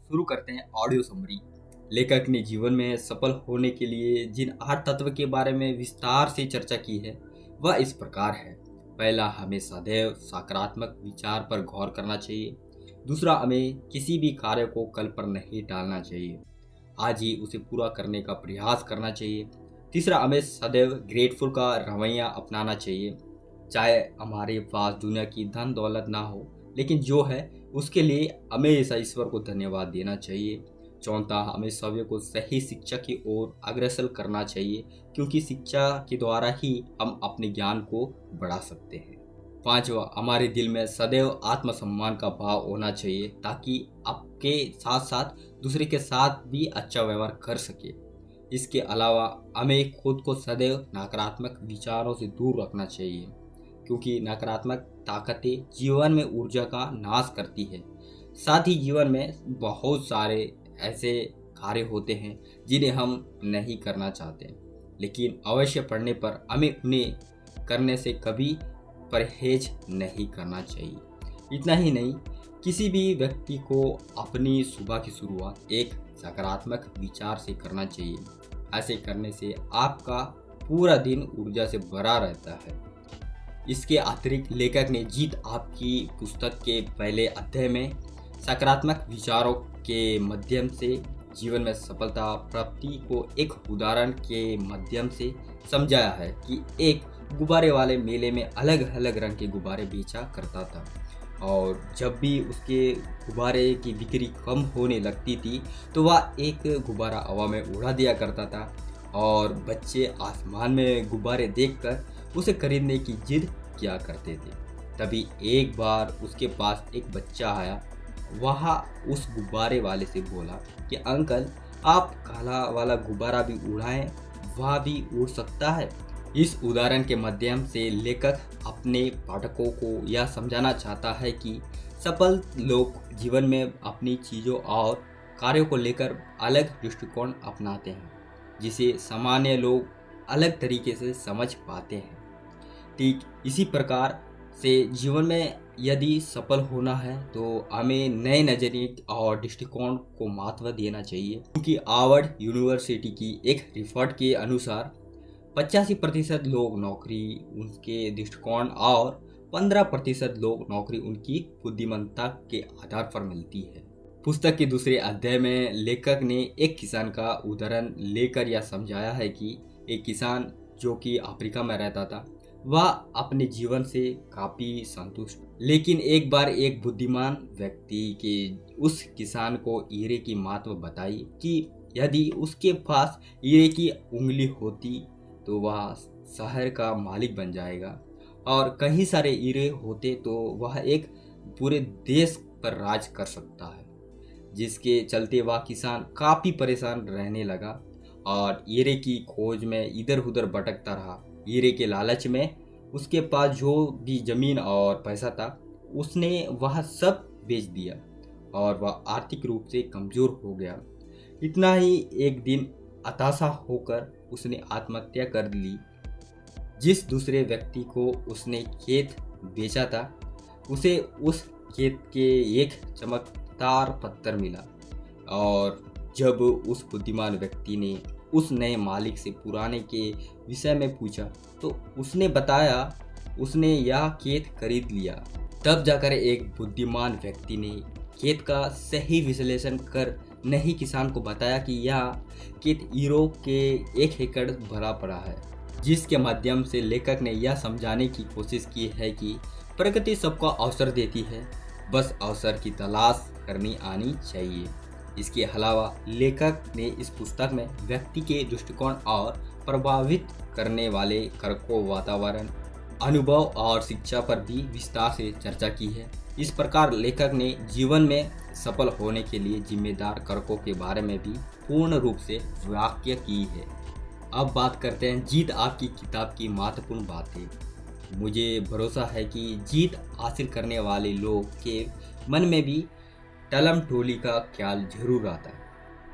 शुरू करते हैं ऑडियो समरी। लेखक ने जीवन में सफल होने के लिए जिन 8 तत्व के बारे में विस्तार से चर्चा की है वह इस प्रकार है। पहला, हमें सदैव सकारात्मक विचार पर गौर करना चाहिए। दूसरा, हमें किसी भी कार्य को कल पर नहीं टालना चाहिए, आज ही उसे पूरा करने का प्रयास करना चाहिए। तीसरा, हमें सदैव ग्रेटफुल का रवैया अपनाना चाहिए, चाहे हमारे पास दुनिया की धन दौलत ना हो, लेकिन जो है उसके लिए हमेशा ईश्वर को धन्यवाद देना चाहिए। चौथा, हमें सभी को सही शिक्षा की ओर अग्रसर करना चाहिए, क्योंकि शिक्षा के द्वारा ही हम अपने ज्ञान को बढ़ा सकते हैं। पांचवा, हमारे दिल में सदैव आत्मसम्मान का भाव होना चाहिए, ताकि आपके साथ साथ दूसरे के साथ भी अच्छा व्यवहार कर सके। इसके अलावा हमें खुद को सदैव नकारात्मक विचारों से दूर रखना चाहिए, क्योंकि नकारात्मक ताकतें जीवन में ऊर्जा का नाश करती है। साथ ही जीवन में बहुत सारे ऐसे कार्य होते हैं जिन्हें हम नहीं करना चाहते, लेकिन अवश्य पड़ने पर हमें उन्हें करने से कभी परहेज नहीं करना चाहिए। इतना ही नहीं, किसी भी व्यक्ति को अपनी सुबह की शुरुआत एक सकारात्मक विचार से करना चाहिए। ऐसे करने से आपका पूरा दिन ऊर्जा से भरा रहता है। इसके अतिरिक्त लेखक ने जीत आपकी पुस्तक के पहले अध्याय में सकारात्मक विचारों के माध्यम से जीवन में सफलता प्राप्ति को एक उदाहरण के माध्यम से समझाया है कि एक गुब्बारे वाले मेले में अलग अलग रंग के गुब्बारे बेचा करता था, और जब भी उसके गुब्बारे की बिक्री कम होने लगती थी तो वह एक गुब्बारा हवा में उड़ा दिया करता था, और बच्चे आसमान में गुब्बारे देखकर उसे खरीदने की जिद किया करते थे। तभी एक बार उसके पास एक बच्चा आया। वह उस गुब्बारे वाले से बोला कि अंकल, आप काला वाला गुब्बारा भी उड़ाएं, वह भी उड़ सकता है। इस उदाहरण के माध्यम से लेखक अपने पाठकों को यह समझाना चाहता है कि सफल लोग जीवन में अपनी चीज़ों और कार्यों को लेकर अलग दृष्टिकोण अपनाते हैं, जिसे सामान्य लोग अलग तरीके से समझ पाते हैं। ठीक इसी प्रकार से जीवन में यदि सफल होना है तो हमें नए नज़रिए और दृष्टिकोण को महत्व देना चाहिए, क्योंकि हार्वर्ड यूनिवर्सिटी की एक रिपोर्ट के अनुसार 85% लोग नौकरी उनके दृष्टिकोण और 15% लोग नौकरी उनकी बुद्धिमत्ता के आधार पर मिलती है। पुस्तक के दूसरे अध्याय में लेखक ने एक किसान का उदाहरण लेकर यह समझाया है कि एक किसान जो कि अफ्रीका में रहता था, वह अपने जीवन से काफ़ी संतुष्ट, लेकिन एक बार एक बुद्धिमान व्यक्ति के उस किसान को हीरे की महत्व बताई कि यदि उसके पास हीरे की उंगली होती तो वह शहर का मालिक बन जाएगा, और कहीं सारे हीरे होते तो वह एक पूरे देश पर राज कर सकता है। जिसके चलते वह किसान काफ़ी परेशान रहने लगा और हीरे की खोज में इधर उधर भटकता रहा। हीरे के लालच में उसके पास जो भी जमीन और पैसा था उसने वह सब बेच दिया, और वह आर्थिक रूप से कमज़ोर हो गया। इतना ही एक दिन हताशा होकर उसने आत्महत्या कर ली। जिस दूसरे व्यक्ति को उसने खेत बेचा था उसे उस खेत के एक चमकदार पत्थर मिला, और जब उस बुद्धिमान व्यक्ति ने उस नए मालिक से पुराने के विषय में पूछा तो उसने बताया उसने यह खेत खरीद लिया। तब जाकर एक बुद्धिमान व्यक्ति ने खेत का सही विश्लेषण कर नए किसान को बताया कि यह खेत हीरो के 1 एकड़ भरा पड़ा है, जिसके माध्यम से लेखक ने यह समझाने की कोशिश की है कि प्रकृति सबको अवसर देती है, बस अवसर की तलाश करनी आनी चाहिए। इसके अलावा लेखक ने इस पुस्तक में व्यक्ति के दृष्टिकोण और प्रभावित करने वाले कारकों, वातावरण, अनुभव और शिक्षा पर भी विस्तार से चर्चा की है। इस प्रकार लेखक ने जीवन में सफल होने के लिए जिम्मेदार कारकों के बारे में भी पूर्ण रूप से व्याख्या की है। अब बात करते हैं जीत आपकी किताब की महत्वपूर्ण बातें। मुझे भरोसा है कि जीत हासिल करने वाले लोग के मन में भी टलम टोली का ख्याल जरूर आता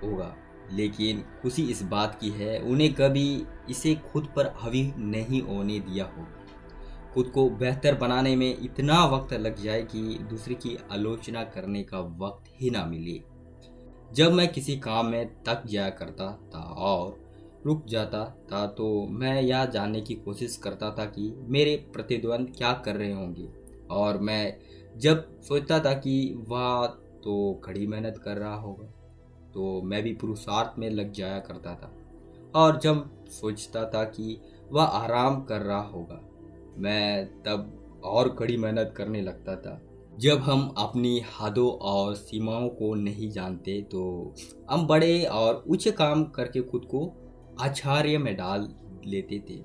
होगा, लेकिन खुशी इस बात की है उन्हें कभी इसे खुद पर हावी नहीं होने दिया हो। खुद को बेहतर बनाने में इतना वक्त लग जाए कि दूसरे की आलोचना करने का वक्त ही ना मिले। जब मैं किसी काम में थक जाया करता था और रुक जाता था तो मैं यह जानने की कोशिश करता था कि मेरे प्रतिद्वंद क्या कर रहे होंगे। और मैं जब सोचता था कि वह तो कड़ी मेहनत कर रहा होगा तो मैं भी पुरुषार्थ में लग जाया करता था। और जब सोचता था कि वह आराम कर रहा होगा मैं तब और कड़ी मेहनत करने लगता था। जब हम अपनी हदों और सीमाओं को नहीं जानते तो हम बड़े और ऊंचे काम करके खुद को आश्चर्य में डाल लेते थे।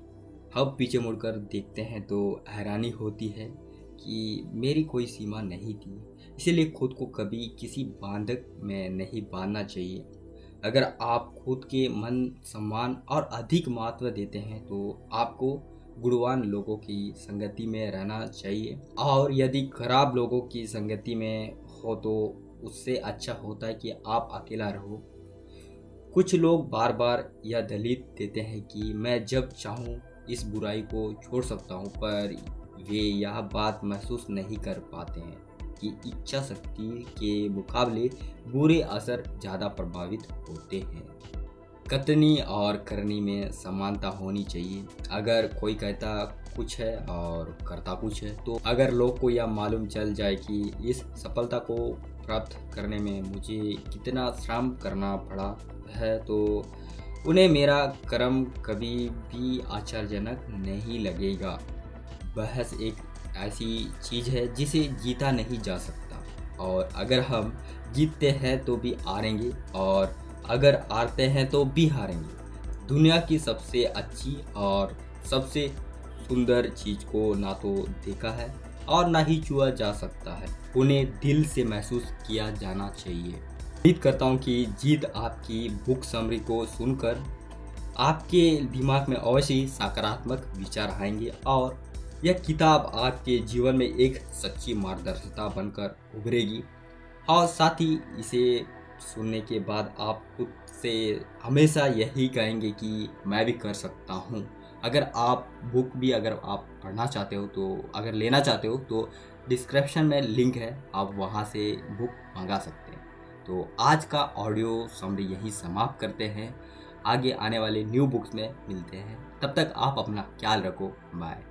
अब पीछे मुड़कर देखते हैं तो हैरानी होती है कि मेरी कोई सीमा नहीं थी। इसीलिए खुद को कभी किसी बांधक में नहीं बांधना चाहिए। अगर आप खुद के मन सम्मान और अधिक महत्व देते हैं तो आपको गुणवान लोगों की संगति में रहना चाहिए। और यदि खराब लोगों की संगति में हो तो उससे अच्छा होता है कि आप अकेला रहो। कुछ लोग बार बार यह दलील देते हैं कि मैं जब चाहूँ इस बुराई को छोड़ सकता हूँ, पर वे यह बात महसूस नहीं कर पाते हैं कि इच्छा शक्ति के मुकाबले बुरे असर ज़्यादा प्रभावित होते हैं। कथनी और करनी में समानता होनी चाहिए। अगर कोई कहता कुछ है और करता कुछ है तो अगर लोग को यह मालूम चल जाए कि इस सफलता को प्राप्त करने में मुझे कितना श्रम करना पड़ा है तो उन्हें मेरा कर्म कभी भी आश्चर्यजनक नहीं लगेगा। बहस एक ऐसी चीज़ है जिसे जीता नहीं जा सकता, और अगर हम जीतते हैं तो भी हारेंगे और अगर हारते हैं तो भी हारेंगे। दुनिया की सबसे अच्छी और सबसे सुंदर चीज़ को ना तो देखा है और ना ही छुआ जा सकता है, उन्हें दिल से महसूस किया जाना चाहिए। उम्मीद करता हूँ कि जीत आपकी बुक समरी को सुनकर आपके दिमाग में अवश्य ही सकारात्मक विचार आएंगे और यह किताब आपके जीवन में एक सच्ची मार्गदर्शिता बनकर उभरेगी। और साथ ही इसे सुनने के बाद आप खुद से हमेशा यही कहेंगे कि मैं भी कर सकता हूँ। अगर आप बुक भी अगर आप पढ़ना चाहते हो तो अगर लेना चाहते हो तो डिस्क्रिप्शन में लिंक है, आप वहाँ से बुक मंगा सकते हैं। तो आज का ऑडियो समरी यही समाप्त करते हैं। आगे आने वाले न्यू बुक्स में मिलते हैं। तब तक आप अपना ख्याल रखो। बाय।